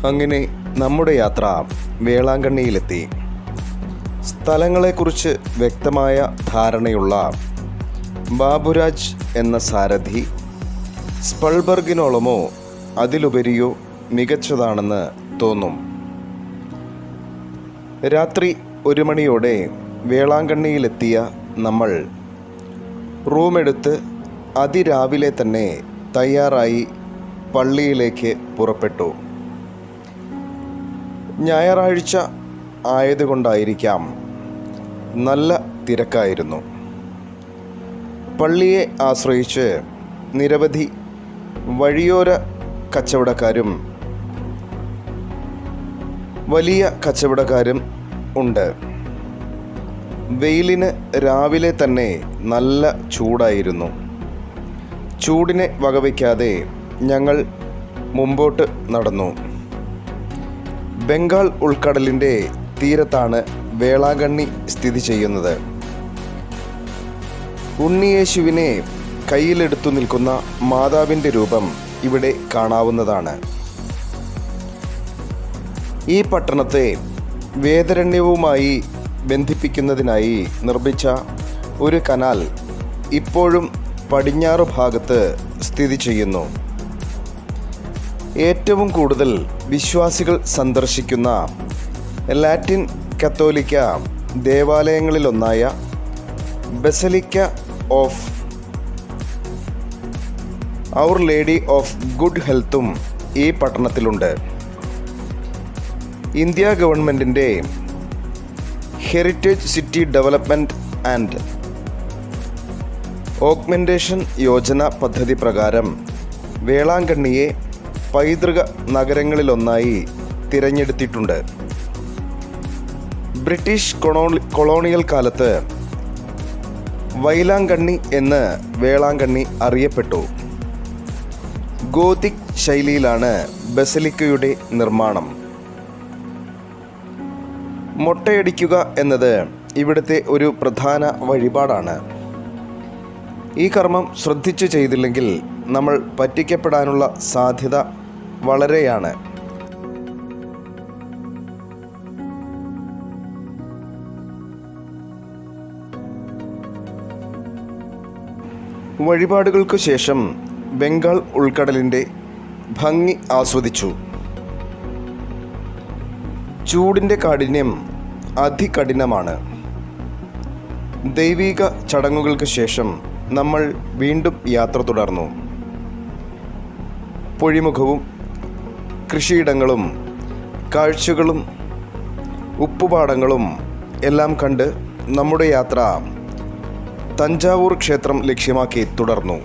അങ്ങനെ നമ്മുടെ യാത്ര വേളാങ്കണ്ണിയിലെത്തി. സ്ഥലങ്ങളെക്കുറിച്ച് വ്യക്തമായ ധാരണയുള്ള ബാബുരാജ് എന്ന സാരഥി സ്പൾബർഗിനോളമോ അതിലുപരിയോ മികച്ചതാണെന്ന് തോന്നും. രാത്രി 1 മണിയോടെ വേളാങ്കണ്ണിയിലെത്തിയ നമ്മൾ റൂമെടുത്ത് അതിരാവിലെ തന്നെ തയ്യാറായി പള്ളിയിലേക്ക് പുറപ്പെട്ടു. ഞായറാഴ്ച ആയതുകൊണ്ടായിരിക്കാം നല്ല തിരക്കായിരുന്നു. പള്ളിയെ ആശ്രയിച്ച് നിരവധി വഴിയോര കച്ചവടക്കാരും വലിയ കച്ചവടക്കാരും ഉണ്ട്. വെയിലിന് രാവിലെ തന്നെ നല്ല ചൂടായിരുന്നു. ചൂടിനെ വകവയ്ക്കാതെ ഞങ്ങൾ മുമ്പോട്ട് നടന്നു. ബംഗാൾ ഉൾക്കടലിൻ്റെ തീരത്താണ് വേളാങ്കണ്ണി സ്ഥിതി ചെയ്യുന്നത്. ഉണ്ണിയേശുവിനെ കയ്യിലെടുത്തു നിൽക്കുന്ന മാതാവിൻ്റെ രൂപം ഇവിടെ കാണാവുന്നതാണ്. ഈ പട്ടണത്തെ വേദരണ്യവുമായി ബന്ധിപ്പിക്കുന്നതിനായി നിർമ്മിച്ച ഒരു കനാൽ ഇപ്പോഴും പടിഞ്ഞാറ് ഭാഗത്ത് സ്ഥിതി ചെയ്യുന്നു. ഏറ്റവും കൂടുതൽ വിശ്വാസികൾ സന്ദർശിക്കുന്ന ലാറ്റിൻ കത്തോലിക്ക ദേവാലയങ്ങളിലൊന്നായ basilica of our lady of good ഹെൽത്തും ഈ പട്ടണത്തിലുണ്ട്. ഇന്ത്യ ഗവൺമെൻറ്റിൻ്റെ heritage city development and augmentation Yojana പദ്ധതി പ്രകാരം വേളാങ്കണ്ണിയെ പൈതൃക നഗരങ്ങളിലൊന്നായി തിരഞ്ഞെടുത്തിട്ടുണ്ട്. ബ്രിട്ടീഷ് കൊളോണിയൽ കാലത്ത് വൈലാങ്കണ്ണി എന്ന് വേളാങ്കണ്ണി അറിയപ്പെട്ടു. ഗോതിക് ശൈലിയിലാണ് ബസലിക്കയുടെ നിർമ്മാണം. മൊട്ടയടിക്കുക എന്നത് ഇവിടുത്തെ ഒരു പ്രധാന വഴിപാടാണ്. ഈ കർമ്മം ശ്രദ്ധിച്ചു ചെയ്തില്ലെങ്കിൽ നമ്മൾ പറ്റിക്കപ്പെടാനുള്ള സാധ്യത വളരെയാണ്. വഴിപാടുകൾക്കു ശേഷം ബംഗാൾ ഉൾക്കടലിൻ്റെ ഭംഗി ആസ്വദിച്ചു. ചൂടിൻ്റെ കാഠിന്യം അതികഠിനമാണ്. ദൈവിക ചടങ്ങുകൾക്ക് ശേഷം നമ്മൾ വീണ്ടും യാത്ര തുടർന്നു. പൊഴിമുഖവും കൃഷിയിടങ്ങളും കാഴ്ചകളും ഉപ്പുപാടങ്ങളും എല്ലാം കണ്ട് നമ്മുടെ യാത്ര തഞ്ചാവൂർ ക്ഷേത്രം ലക്ഷ്യമാക്കി തുടർന്നു.